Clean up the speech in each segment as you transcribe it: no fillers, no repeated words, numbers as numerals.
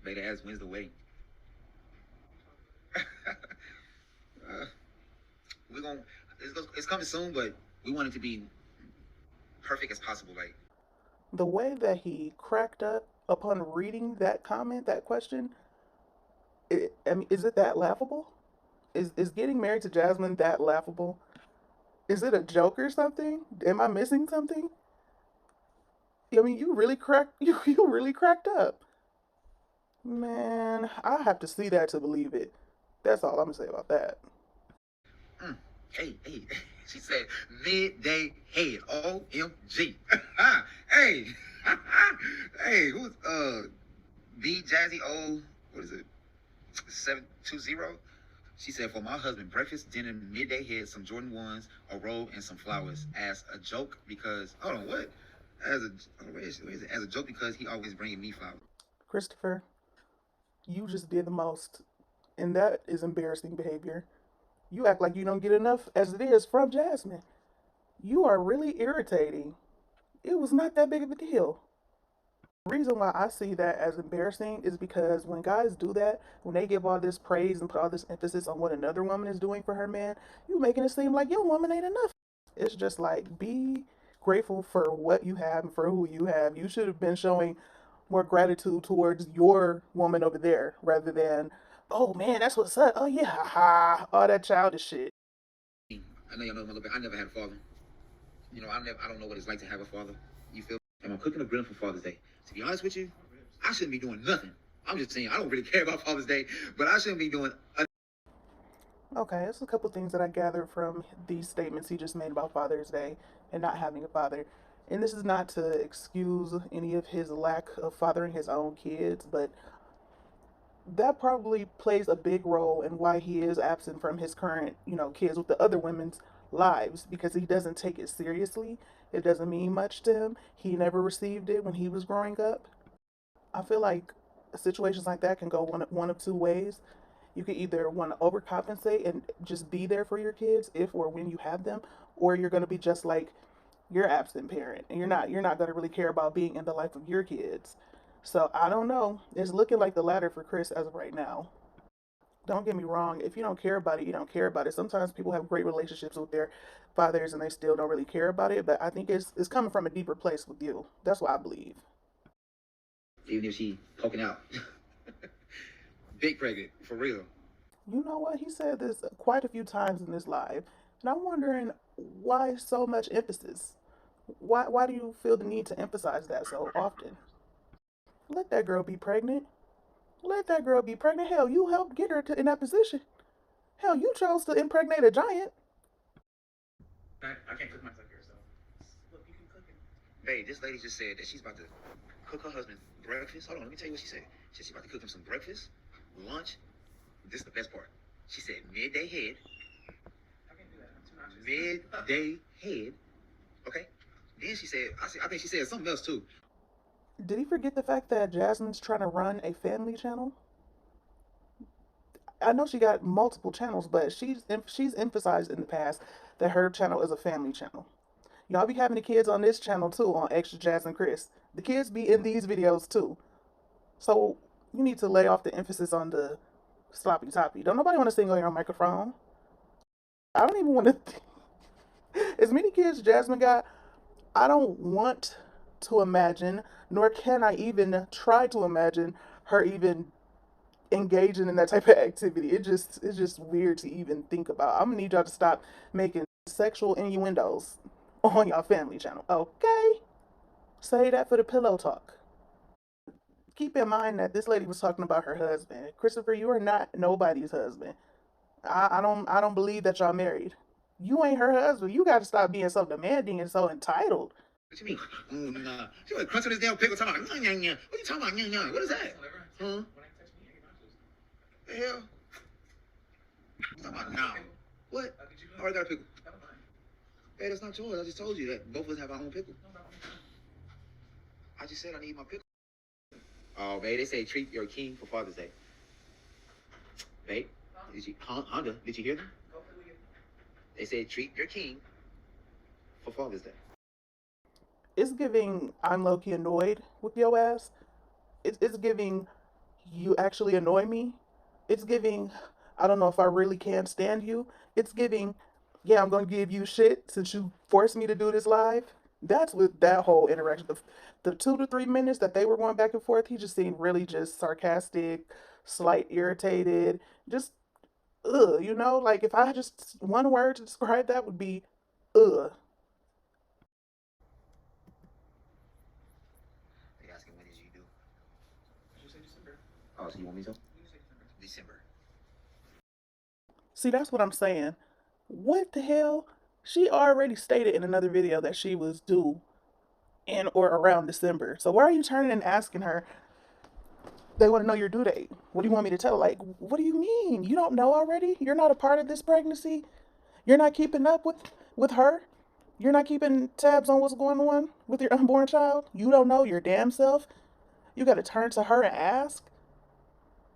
Better ask when's the wedding. We're gonna it's coming soon, but we want it to be perfect as possible. Like, The way that he cracked up upon reading that comment, that question, I mean, is it that laughable? Is getting married to Jasmine that laughable? Is it a joke or something? Am I missing something? I mean, you really cracked you really cracked up. Man, I have to see that to believe it. That's all I'm gonna say about that. mm, hey, she said midday head. OMG. Hey, hey, who's B Jazzy O? What is it? 720. She said, for my husband, breakfast, dinner, midday head, some Jordan ones, a robe, and some flowers. As a joke because hold on, what? As a where is it? As a joke because he always bringing me flowers. Christopher, you just did the most, and that is embarrassing behavior. You act like you don't get enough as it is from Jasmine. You are really irritating. It was not that big of a deal. The reason why I see that as embarrassing is because when guys do that, when they give all this praise and put all this emphasis on what another woman is doing for her man, you making it seem like your woman ain't enough. It's just like be grateful for what you have and for who you have. You should have been showing more gratitude towards your woman over there rather than, oh man, that's what's up. Oh yeah, ha, all that childish shit. I know y'all know him a little bit. I never had a father. You know, I don't know what it's like to have a father. You feel? And I'm cooking a grill for Father's Day. To be honest with you, I shouldn't be doing nothing. I'm just saying I don't really care about Father's Day, but I shouldn't be doing. Okay, there's a couple things that I gathered from these statements he just made about Father's Day and not having a father. And this is not to excuse any of his lack of fathering his own kids, but that probably plays a big role in why he is absent from his current, kids with the other women's lives because he doesn't take it seriously. It doesn't mean much to him. He never received it when he was growing up. I feel like situations like that can go one of two ways. You could either want to overcompensate and just be there for your kids if or when you have them, or you're going to be just like your absent parent and you're not going to really care about being in the life of your kids. So I don't know. It's looking like the latter for Chris as of right now. Don't get me wrong. If you don't care about it, you don't care about it. Sometimes people have great relationships with their fathers and they still don't really care about it. But I think it's coming from a deeper place with you. That's what I believe. Even if she poking out, big pregnant for real. You know what? He said this quite a few times in this live. And I'm wondering why so much emphasis? Why do you feel the need to emphasize that so often? Let that girl be pregnant. Let that girl be pregnant. Hell, you helped get her in that position. Hell, you chose to impregnate a giant. I can't cook myself here, so look, you can cook it. Babe, this lady just said that she's about to cook her husband breakfast. Hold on, let me tell you what she said. She said she's about to cook him some breakfast, lunch. This is the best part. She said midday head. I can do that. Midday head. Okay. Then she said, I think she said something else too. Did he forget the fact that Jasmine's trying to run a family channel? I know she got multiple channels, but she's emphasized in the past that her channel is a family channel. Y'all be having the kids on this channel too, on Extra Jazz and Chris. The kids be in these videos too. So you need to lay off the emphasis on the sloppy toppy. Don't nobody want to sing on your microphone. I don't even want to. As many kids Jasmine got, I don't want to imagine, nor can I even try to imagine her even engaging in that type of activity. It's just weird to even think about. I'm gonna need y'all to stop making sexual innuendos on y'all family channel. Okay? Say that for the pillow talk. Keep in mind that this lady was talking about her husband. Christopher, you are not nobody's husband. I don't believe that y'all married. You ain't her husband. You gotta stop being so demanding and so entitled. What you mean? Oh, nah. She was crunching this damn pickle talking about, what are you talking about? What is that? Huh? The hell? You talking about now? What? I already got a pickle. Hey, that's not yours. I just told you that both of us have our own pickle. I just said I need my pickle. Oh, babe, they say treat your king for Father's Day. Babe, Honda, did you hear them? They say treat your king for Father's Day. It's giving I'm low key annoyed with your ass. it's giving, you actually annoy me. It's giving, I don't know if I really can stand you. It's giving, yeah, I'm going to give you shit since you forced me to do this live. That's with that whole interaction. The 2 to 3 minutes that they were going back and forth, he just seemed really just sarcastic, slight irritated, just you know, like if I had just one word to describe that would be ugh. They asking when did you do? You say December. Oh, so you want me to? December. See, that's what I'm saying. What the hell? She already stated in another video that she was due in or around December. So why are you turning and asking her? They want to know your due date. What do you want me to tell? Like, what do you mean? You don't know already? You're not a part of this pregnancy? You're not keeping up with her? You're not keeping tabs on what's going on with your unborn child? You don't know your damn self? You got to turn to her and ask?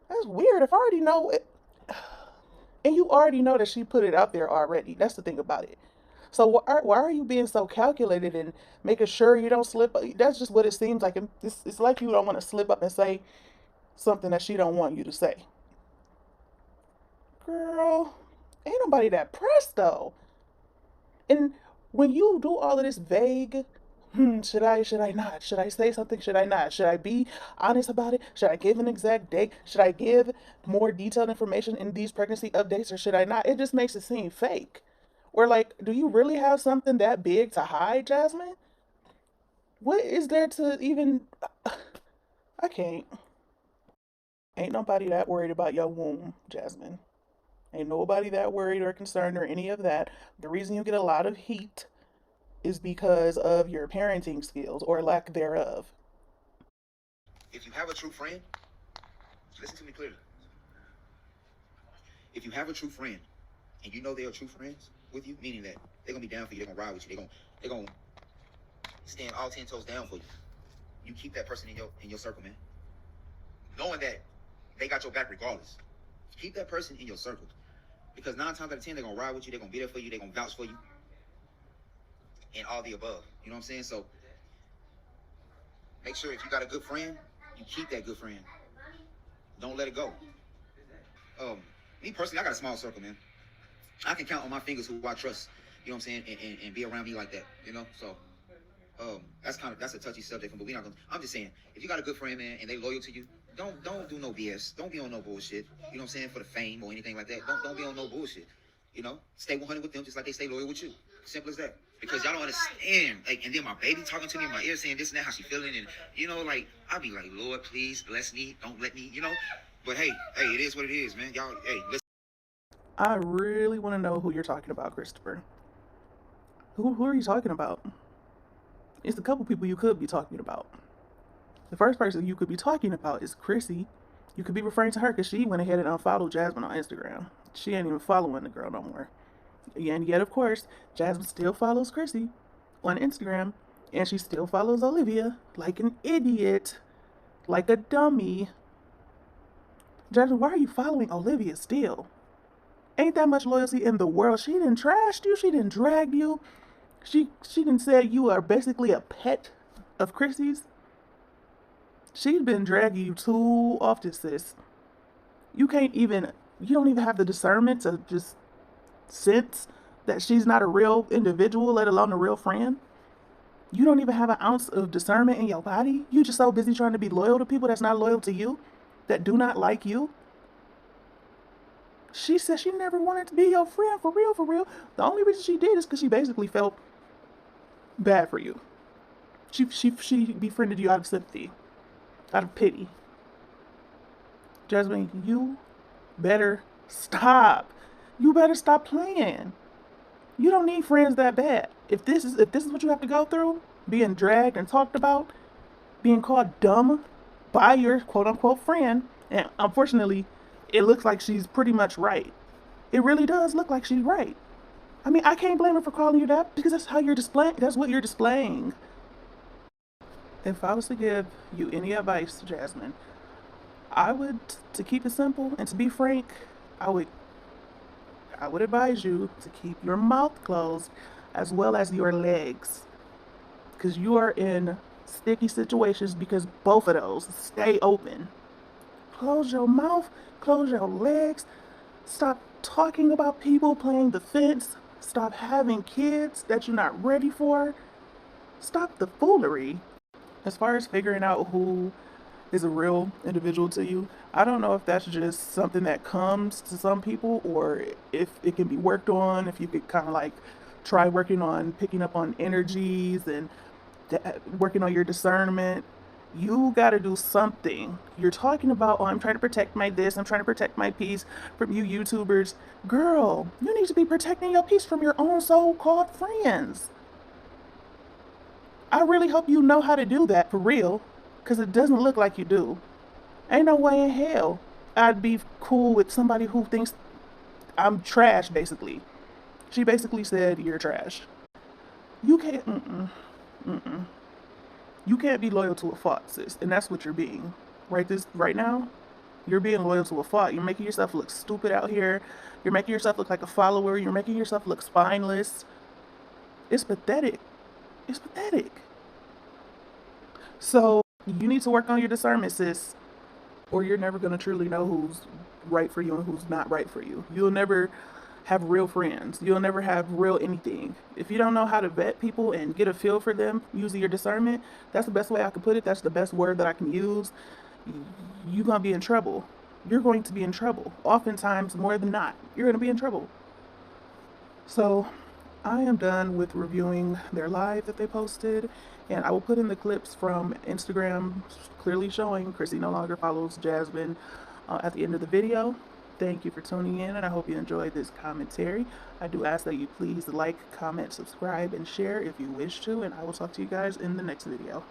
That's weird. If I already know it, and you already know that she put it out there already. That's the thing about it. So why are you being so calculated and making sure you don't slip? That's just what it seems like. It's like you don't want to slip up and say something that she don't want you to say. Girl, ain't nobody that pressed though. And when you do all of this vague, should I not? Should I say something? Should I not? Should I be honest about it? Should I give an exact date? Should I give more detailed information in these pregnancy updates or should I not? It just makes it seem fake. Or like, do you really have something that big to hide, Jasmine? What is there to even I can't. Ain't nobody that worried about your womb, Jasmine. Ain't nobody that worried or concerned or any of that. The reason you get a lot of heat is because of your parenting skills or lack thereof. If you have a true friend, listen to me clearly. If you have a true friend and you know they are true friends with you, meaning that they're gonna be down for you, they're gonna ride with you, they're gonna stand all 10 toes down for you. You keep that person in your circle, man. Knowing that they got your back regardless. Keep that person in your circle. Because 9 times out of 10, they're gonna ride with you, they're gonna be there for you, they're gonna vouch for you. And all the above. You know what I'm saying? So make sure if you got a good friend, you keep that good friend. Don't let it go. Me personally, I got a small circle, man. I can count on my fingers who I trust, you know what I'm saying, and be around me like that, you know? So that's a touchy subject, but I'm just saying, if you got a good friend, man, and they loyal to you, don't do no BS. Don't be on no bullshit. You know what I'm saying? For the fame or anything like that. Don't be on no bullshit. You know? Stay 100 with them just like they stay loyal with you. Simple as that. Because y'all don't understand. Like, and then my baby talking to me in my ear saying this and that, how she feeling, and you know, like I'll be like, Lord, please bless me, don't let me, you know. But hey, it is what it is, man. Y'all, hey, listen. I really want to know who you're talking about, Christopher. Who are you talking about? It's a couple people you could be talking about. The first person you could be talking about is Chrissy. You could be referring to her because she went ahead and unfollowed Jasmine on Instagram. She ain't even following the girl no more. And yet, of course, Jasmine still follows Chrissy on Instagram, and she still follows Olivia like an idiot, like a dummy. Jasmine, why are you following Olivia still? Ain't that much loyalty in the world. She didn't trash you. She didn't drag you. She didn't say you are basically a pet of Chrissy's. She's been dragging you too often, sis. You don't even have the discernment to just sense that she's not a real individual, let alone a real friend. You don't even have an ounce of discernment in your body. You just so busy trying to be loyal to people that's not loyal to you, that do not like you. She said she never wanted to be your friend, for real, for real. The only reason she did is because she basically felt bad for you. She befriended you out of sympathy, out of pity. Jasmine, you better stop. You better stop playing. You don't need friends that bad. If this is what you have to go through, being dragged and talked about, being called dumb by your quote unquote friend, and unfortunately, it looks like she's pretty much right. It really does look like she's right. I mean, I can't blame her for calling you that because that's how you're displaying. That's what you're displaying. If I was to give you any advice, Jasmine, I would, to keep it simple and to be frank, I would advise you to keep your mouth closed as well as your legs, because you are in sticky situations because both of those stay open. Close your mouth, close your legs, stop talking about people playing the fence, stop having kids that you're not ready for, stop the foolery. As far as figuring out who is a real individual to you, I don't know if that's just something that comes to some people or if it can be worked on, if you could kind of like try working on picking up on energies and working on your discernment. You got to do something. You're talking about, oh, I'm trying to protect my this, I'm trying to protect my peace from you YouTubers. Girl, you need to be protecting your peace from your own so called friends. I really hope you know how to do that for real, because it doesn't look like you do. Ain't no way in hell I'd be cool with somebody who thinks I'm trash, basically. She basically said, you're trash. You can't, you can't be loyal to a fault, sis, and that's what you're being. Right now, you're being loyal to a fault. You're making yourself look stupid out here. You're making yourself look like a follower. You're making yourself look spineless. It's pathetic. It's pathetic. So you need to work on your discernment, sis, or you're never gonna truly know who's right for you and who's not right for you. You'll never have real friends. You'll never have real anything. If you don't know how to vet people and get a feel for them using your discernment, that's the best way I can put it. That's the best word that I can use. You're going to be in trouble. You're going to be in trouble. Oftentimes, more than not, you're going to be in trouble. So I am done with reviewing their live that they posted, and I will put in the clips from Instagram clearly showing Chrissy no longer follows Jasmine at the end of the video. Thank you for tuning in, and I hope you enjoyed this commentary. I do ask that you please like, comment, subscribe, and share if you wish to, and I will talk to you guys in the next video.